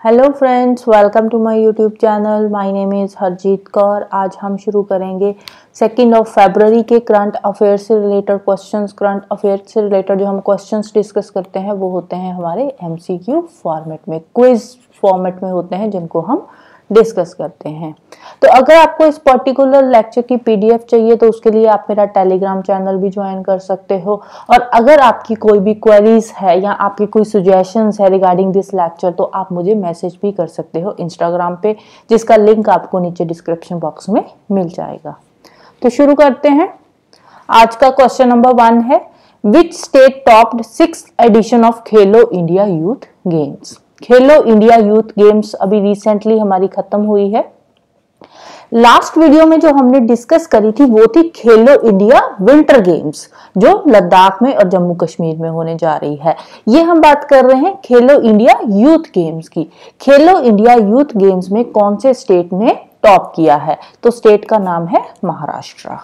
Hello friends, welcome to my YouTube channel. My name is Harjeet Kaur. आज हम शुरू करेंगे 2 फरवरी के करंट अफेयर्स से रिलेटेड क्वेश्चंस। करंट अफेयर्स से रिलेटेड जो हम क्वेश्चंस डिस्कस करते हैं वो होते हैं हमारे एमसीक्यू फॉर्मेट में, क्विज फॉर्मेट में होते हैं, जिनको हम डिस्कस करते हैं। तो अगर आपको इस पर्टिकुलर लेक्चर की पीडीएफ चाहिए तो उसके लिए आप मेरा टेलीग्राम चैनल भी ज्वाइन कर सकते हो। और अगर आपकी कोई भी क्वेरीज है या आपकी कोई सजेशंस है रिगार्डिंग दिस लेक्चर तो आप मुझे मैसेज भी कर सकते हो इंस्टाग्राम पे, जिसका लिंक आपको नीचे डिस्क्रिप्शन बॉक्स में मिल जाएगा। तो शुरू करते हैं। आज का क्वेश्चन नंबर 1 है, which state topped 6th edition of Khelo India youth games. Khelo India youth games अभी रिसेंटली हमारी खत्म हुई है। लास्ट वीडियो में जो हमने डिस्कस करी थी वो थी खेलो इंडिया विंटर गेम्स, जो लद्दाख में और जम्मू कश्मीर में होने जा रही है। ये हम बात कर रहे हैं खेलो इंडिया यूथ गेम्स की। खेलो इंडिया यूथ गेम्स में कौन से स्टेट ने टॉप किया है? तो स्टेट का नाम है महाराष्ट्र।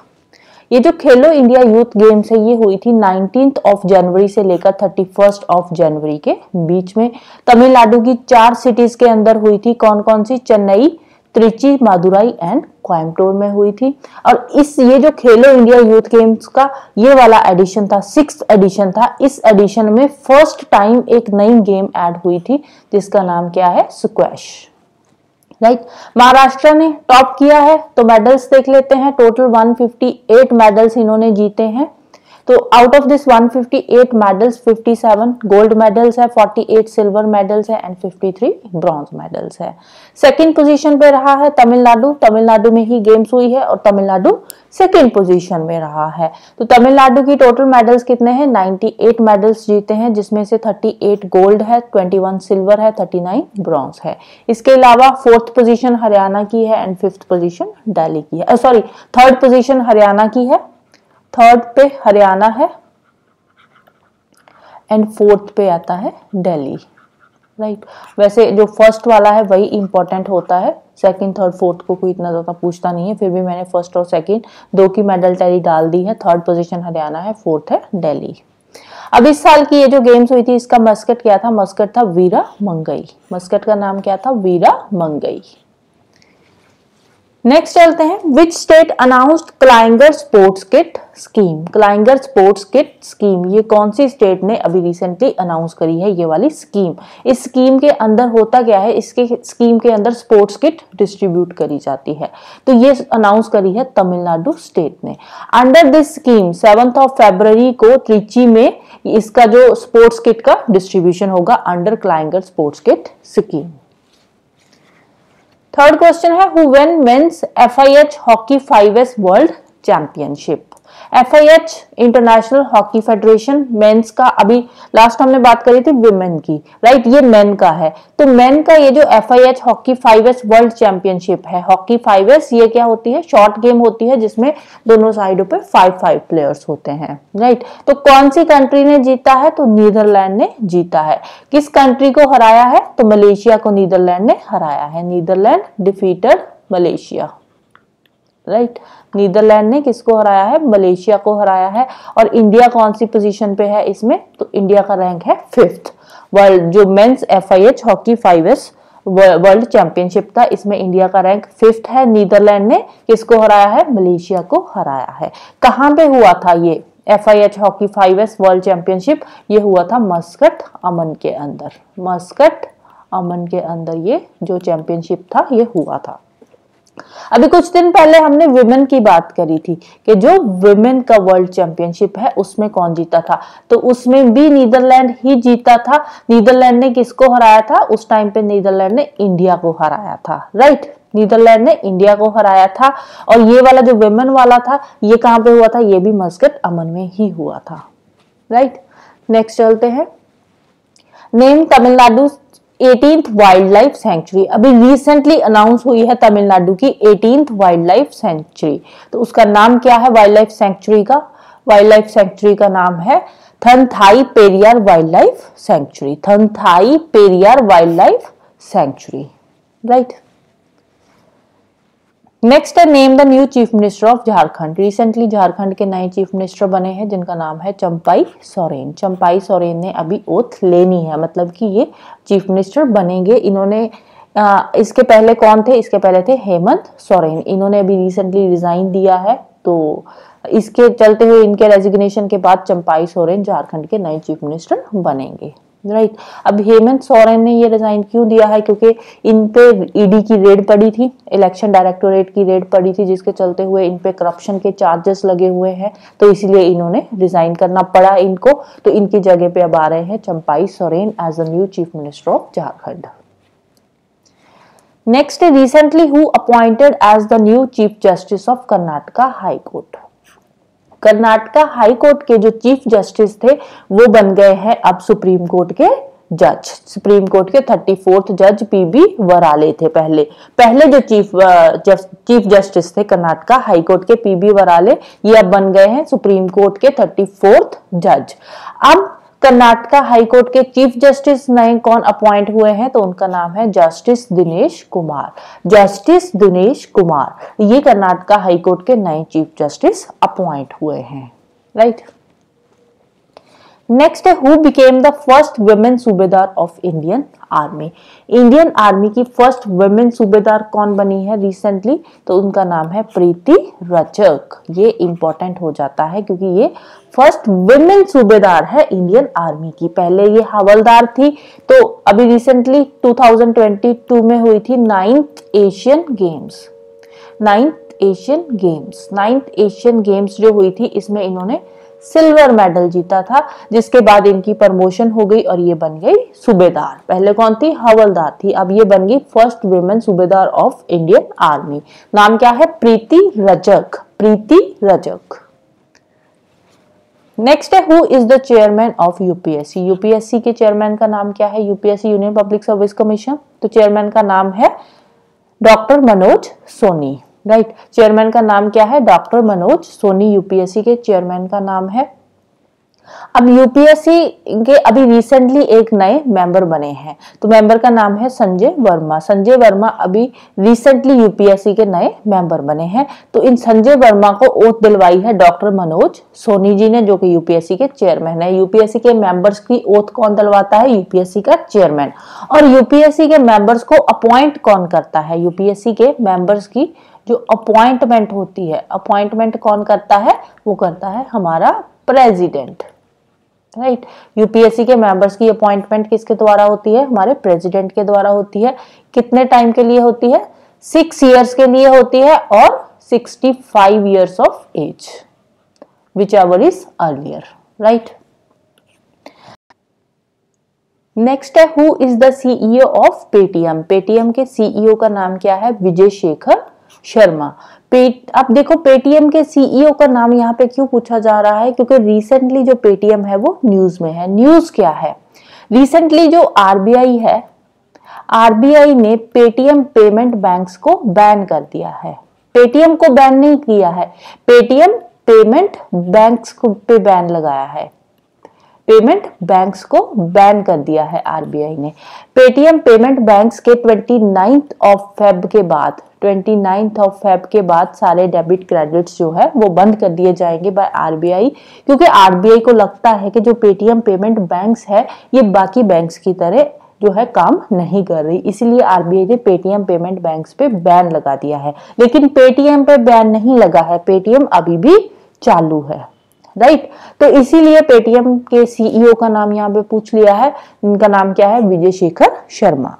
ये जो खेलो इंडिया यूथ गेम्स है ये हुई थी 19 जनवरी से लेकर 31 जनवरी के बीच में। तमिलनाडु की 4 सिटीज के अंदर हुई थी। कौन कौन सी? चेन्नई, त्रिची, मदुराई एंड कोयम्बटूर में हुई थी। और ये जो खेलो इंडिया यूथ गेम्स का ये वाला एडिशन था, 6th एडिशन था। इस एडिशन में फर्स्ट टाइम एक नई गेम ऐड हुई थी जिसका नाम क्या है? स्क्वैश। राइट, महाराष्ट्र ने टॉप किया है। तो मेडल्स देख लेते हैं। टोटल 158 मेडल्स इन्होंने जीते हैं। तो out of this 158 medals 57 gold medals है, 48 सिल्वर मेडल्स है एंड 53 ब्रॉन्ज मेडल्स है। सेकंड पोजीशन पे रहा है तमिलनाडु। तमिलनाडु में ही गेम्स हुई है और तमिलनाडु सेकंड पोजीशन में रहा है। तो तमिलनाडु की टोटल मेडल्स कितने हैं? 98 मेडल्स जीते हैं, जिसमें से 38 गोल्ड है, 21 सिल्वर है, 39 ब्रॉन्ज है। इसके अलावा 4th पोजीशन हरियाणा की है एंड 5th पोजीशन दिल्ली की है। सॉरी, 3rd पोजीशन हरियाणा की है, 3rd पे हरियाणा है एंड 4th पे आता है दिल्ली। राइट, वैसे जो फर्स्ट वाला है वही इंपॉर्टेंट होता है, सेकंड, थर्ड, फोर्थ को कोई इतना ज्यादा पूछता नहीं है। फिर भी मैंने फर्स्ट और सेकंड दो की मेडल टैली डाल दी है। 3rd पोजीशन हरियाणा है, 4th है दिल्ली। अब इस साल की ये जो गेम्स हुई थी इसका मस्कट क्या था? मस्कट था वीरा मंगई। मस्कट का नाम क्या था? वीरा मंगई। नेक्स्ट चलते हैं। Which state announced Kalaignar sports kit scheme. Kalaignar sports kit scheme ये कौन सी स्टेट ने अभी रिसेंटली अनाउंस करी है ये वाली स्कीम? इस स्कीम के अंदर होता क्या है? इसके स्कीम के अंदर स्पोर्ट्स किट डिस्ट्रीब्यूट करी जाती है। तो ये अनाउंस करी है तमिलनाडु स्टेट ने। अंडर दिस स्कीम 7 फरवरी को त्रिची में इसका जो स्पोर्ट्स किट का डिस्ट्रीब्यूशन होगा under Kalaignar sports kit scheme. Third question है, who won men's FIH hockey 5S world championship. FIH international hockey federation men's का, अभी लास्ट हमने बात करी थी विमेन की, राइट, ये मेन का है। तो मेन का ये जो FIH hockey 5S world championship है, हॉकी 5S ये क्या होती है? शॉर्ट गेम होती है जिसमें दोनों साइडों पे 5 प्लेयर्स होते हैं। राइट, तो कौन सी कंट्री ने जीता है? तो नीदरलैंड ने जीता है। किस कंट्री को हराया है? तो मलेशिया को नीदरलैंड ने हराया है। Netherland defeated Malaysia. Right, Netherland ने किसको हराया है? मलेशिया को हराया है। और इंडिया कौन सी पोजीशन पे है इसमें? तो इंडिया का रैंक है 5th। वर्ल्ड जो men's FIH hockey 5S world championship था इसमें इंडिया का रैंक 5th है। नीदरलैंड ने किसको हराया है? मलेशिया को हराया है। कहां पे हुआ था ये FIH hockey 5S world championship? ये हुआ था मस्कट, अमन के अंदर। मस्कट, अमन के अंदर ये जो चैंपियनशिप था ये हुआ था। अभी कुछ दिन पहले हमने विमेन की बात करी थी कि जो विमेन का वर्ल्ड चैंपियनशिप है उसमें कौन जीता था? तो उसमें भी नीदरलैंड ही जीता था। नीदरलैंड ने किसको हराया था? उस टाइम पे नीदरलैंड ने इंडिया को हराया था। राइट, नीदरलैंड ने इंडिया को हराया था। और ये वाला जो विमेन वाला था ये कहां पे हुआ था? ये भी मस्कट, अमन में ही हुआ था। राइट, नेक्स्ट चलते हैं। Name Tamil Nadu 18th wild life century. अभी रिसेंटली अनाउंस हुई है तमिलनाडु की 18th वाइल्ड लाइफ सेंचुरी। तो उसका नाम क्या है वाइल्ड लाइफ सेंचुरी का? वाइल्ड लाइफ सेंचुरी का नाम है Thanthai Periyar wild life sanctuary. Thanthai Periyar wild life sanctuary. Right, next है name the new chief minister of Jharkhand. Recently Jharkhand के नए चीफ मिनिस्टर बने हैं जिनका नाम है चंपाई सोरेन। चंपाई सोरेन ने अभी ओथ लेनी है, मतलब कि ये चीफ मिनिस्टर बनेंगे। इन्होंने इसके पहले कौन थे? इसके पहले थे हेमंत सोरेन। इन्होंने अभी रिसेंटली रिजाइन दिया है, तो इसके चलते हुए इनके रेजिग्नेशन के बाद चंपाई सोरेन झारखंड के नए चीफ मिनिस्टर बनेंगे। राइट। अब हेमंत सोरेन ने ये रिजाइन क्यों दिया है? क्योंकि इन पे ईडी की रेड पड़ी थी, इलेक्शन डायरेक्टोरेट की रेड पड़ी थी, जिसके चलते हुए इन पे करप्शन के चार्जेस लगे हुए हैं, तो इसलिए इन्होंने रिजाइन करना पड़ा इनको। तो इनकी जगह पे अब आ रहे हैं Champai Soren as a new chief minister of Jharkhand. Next, recently who appointed as the new chief justice of Karnataka high court. Karnataka high court के जो चीफ जस्टिस थे वो बन गए हैं अब सुप्रीम कोर्ट के जज। सुप्रीम कोर्ट के 34th जज पीबी वराले थे पहले जो चीफ जस्टिस थे कर्नाटका हाई कोर्ट के, पीबी वराले, ये अब बन गए हैं सुप्रीम कोर्ट के 34th जज। अब कर्नाटका हाई कोर्ट के चीफ जस्टिस नए कौन अपॉइंट हुए हैं? तो उनका नाम है जस्टिस दिनेश कुमार। जस्टिस दिनेश कुमार ये कर्नाटका हाई कोर्ट के नए चीफ जस्टिस अपॉइंट हुए हैं। राइट। नेक्स्ट है who became the first women सूबेदार of Indian army. Indian army की फर्स्ट वुमेन सूबेदार कौन बनी है रिसेंटली? तो उनका नाम है प्रीति रजक। ये इंपॉर्टेंट हो जाता है क्योंकि ये फर्स्ट वुमेन सूबेदार है इंडियन आर्मी की। पहले ये हवलदार थी। तो अभी रिसेंटली 2022 में हुई थी 9th Asian games. 9th Asian games जो हुई थी, इसमें इन्होंने सिल्वर मेडल जीता था, जिसके बाद इनकी प्रमोशन हो गई और ये बन गई सूबेदार। पहले कौन थी? हवलदार थी। अब ये बन गई फर्स्ट वुमेन सूबेदार ऑफ इंडियन आर्मी। नाम क्या है? प्रीति रजक। प्रीति रजक। नेक्स्ट है who is the chairman of UPSC. UPSC के चेयरमैन का नाम क्या है? UPSC Union Public Service Commission. तो चेयरमैन का नाम है doctor Manoj Soni. Right. Chairman का नाम क्या है? डॉक्टर मनोज सोनी यूपीएससी के चेयरमैन का नाम है। अब यूपीएससी के अभी रिसेंटली एक नए मेंबर बने हैं, तो मेंबर का नाम है संजय वर्मा। संजय वर्मा अभी रिसेंटली यूपीएससी के नए मेंबर बने हैं। तो इन संजय वर्मा को ओथ दिलवाई है डॉक्टर मनोज सोनी जी ने, जो कि यूपीएससी के चेयरमैन है। यूपीएससी के मेंबर्स की ओथ कौन दिलवाता है? यूपीएससी का चेयरमैन। और यूपीएससी के मेंबर्स को अपॉइंट कौन करता है? यूपीएससी के मेंबर्स की जो अपॉइंटमेंट होती है, अपॉइंटमेंट कौन करता है? वो करता है हमारा प्रेसिडेंट। राइट। यूपीएससी के मेंबर्स की अपॉइंटमेंट किसके द्वारा होती है? हमारे प्रेसिडेंट के द्वारा होती है। कितने टाइम के लिए होती है? 6 years के लिए होती है और 65 years of age, whichever is earlier. Right. Next है who is the CEO of Paytm. Paytm के सीईओ का नाम क्या है? विजय शेखर शर्मा। अब देखो पेटीएम के सीईओ का नाम यहाँ पे क्यों पूछा जा रहा है? क्योंकि रिसेंटली जो पेटीएम है वो न्यूज में है। न्यूज क्या है? रिसेंटली जो आरबीआई है, आरबीआई ने पेटीएम पेमेंट बैंक्स को बैन कर दिया है। पेटीएम को बैन नहीं किया है, पेटीएम पेमेंट बैंक्स को पे बैन लगाया है। पेमेंट बैंक्स को बैन कर दिया है आरबीआई ने। पेटीएम पेमेंट बैंक्स के 29th ऑफ फेब के बाद सारे डेबिट क्रेडिट्स जो है वो बंद कर दिए जाएंगे बाय आरबीआई, क्योंकि आरबीआई को लगता है कि जो पेटीएम पेमेंट बैंक्स है ये बाकी बैंक्स की तरह जो है काम नहीं कर रही, इसीलिए आरबीआई ने पेटीएम पेमेंट बैंक्स पे बैन लगा दिया है। लेकिन पेटीएम पे बैन नहीं लगा है, पेटीएम अभी भी चालू है। राइट। तो इसीलिए पेटीएम के सीईओ का नाम यहाँ पे पूछ लिया है। इनका नाम क्या है? विजय शेखर शर्मा।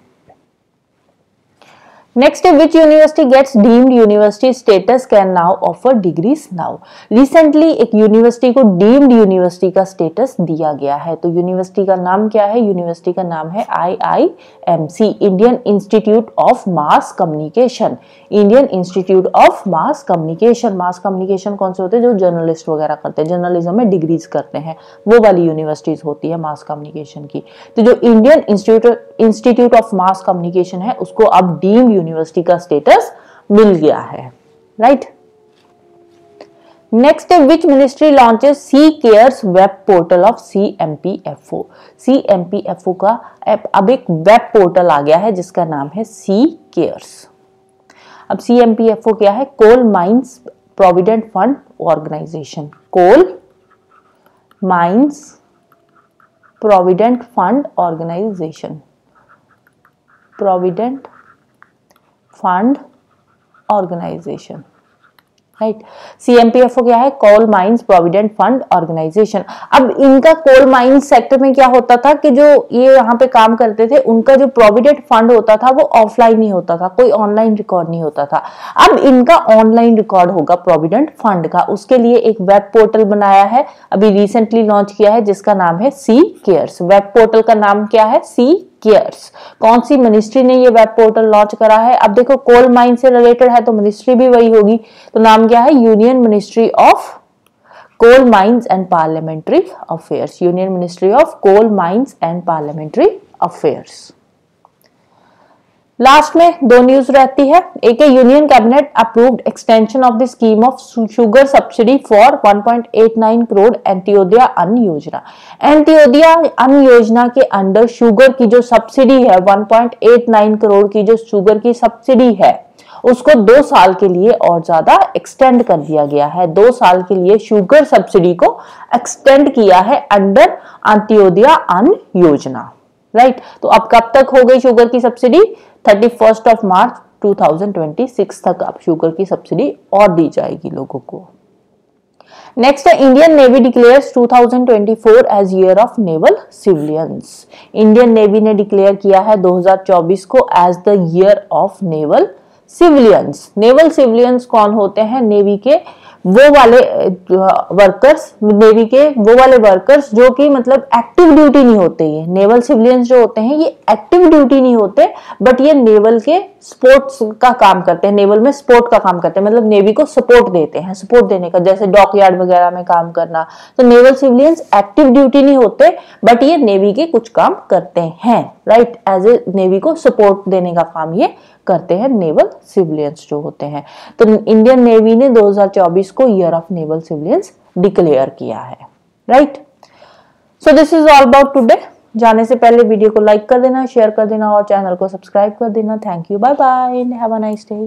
नेक्स्ट है which university gets deemed university status can now offer degrees now. Recently एक यूनिवर्सिटी को डीम्ड यूनिवर्सिटी का स्टेटस दिया गया है। तो यूनिवर्सिटी का नाम क्या है? यूनिवर्सिटी का नाम है IIMC, Indian Institute of Mass communication. Indian Institute of Mass communication. Mass communication कौन से होते हैं? जो जर्नलिस्ट वगैरह करते हैं, जर्नलिज्म में डिग्रीज करते हैं, वो वाली यूनिवर्सिटीज होती है मास कम्युनिकेशन की। तो जो Indian Institute of Mass Communication है उसको अब डीम्ड यूनिवर्सिटी का स्टेटस मिल गया है। राइट। नेक्स्ट है which ministry launches C CARES web portal of CMPFO। CMPFO का अब एक वेब पोर्टल आ गया है जिसका नाम है सी केयर्स। अब CMPFO क्या है? Coal mines provident fund organisation, coal mines provident fund organisation, provident fund organisation, right. CMPFO क्या है? Coal mines provident fund organisation. अब इनका कोल माइंस सेक्टर में क्या होता था कि जो ये यहाँ पे काम करते थे उनका जो प्रोविडेंट फंड होता था वो ऑफलाइन ही होता था, कोई ऑनलाइन रिकॉर्ड नहीं होता था। अब इनका ऑनलाइन रिकॉर्ड होगा प्रोविडेंट फंड का, उसके लिए एक वेब पोर्टल बनाया है, अभी रिसेंटली लॉन्च किया है, जिसका नाम है सी केयर्स। वेब पोर्टल का नाम क्या है? सी केयर्स। कौन सी मिनिस्ट्री ने ये वेब पोर्टल लॉन्च करा है? अब देखो कोल माइन से रिलेटेड है तो मिनिस्ट्री भी वही होगी, तो नाम क्या है? Union Ministry of Coal Mines and Parliamentary Affairs, Union Ministry of Coal Mines and Parliamentary Affairs. Last में दो न्यूज रहती है, एक है union cabinet approved extension of the scheme of sugar subsidy for 1.89 crore Antyodaya Anna Yojana. Antyodaya Anna योजना के अंडर शुगर की जो सब्सिडी है 1.89 करोड़ की जो शुगर की सब्सिडी है उसको 2 साल के लिए और ज्यादा एक्सटेंड कर दिया गया है। 2 साल के लिए शुगर सब्सिडी को एक्सटेंड किया है अंडर अंत्योदय अन्न योजना, राइट। तो अब कब तक हो गई शुगर की सब्सिडी? 31 मार्च 2026 तक अब शुगर की सब्सिडी और दी जाएगी लोगों को। नेक्स्ट है Indian Navy declares 2024 as year of naval civilians. Indian Navy ने डिक्लेयर किया है 2024 को as the year of naval civilians. Naval civilians कौन होते हैं? नेवी के वो वाले वर्कर्स, नेवी के वो वाले वर्कर्स जो कि मतलब एक्टिव ड्यूटी नहीं होते। ये नेवल सिविलियंस जो होते हैं ये एक्टिव ड्यूटी नहीं होते, बट ये नेवल के स्पोर्ट्स का काम करते हैं, नेवल में स्पोर्ट का काम करते हैं, मतलब नेवी को सपोर्ट देते हैं, सपोर्ट देने का, जैसे डॉकयार्ड वगैरह में काम करना। तो नेवल सिविलियंस एक्टिव ड्यूटी नहीं होते, बट ये नेवी के कुछ काम करते हैं, राइट। एज ए नेवी को सपोर्ट देने का काम ये करते हैं नेवल सिविलियंस जो होते हैं। तो इंडियन नेवी ने 2024 को year of naval civilians declare किया है, right. So this is all about today. जाने से पहले वीडियो को लाइक कर देना, शेयर कर देना और चैनल को सब्सक्राइब कर देना। Thank you, bye bye and have a nice day.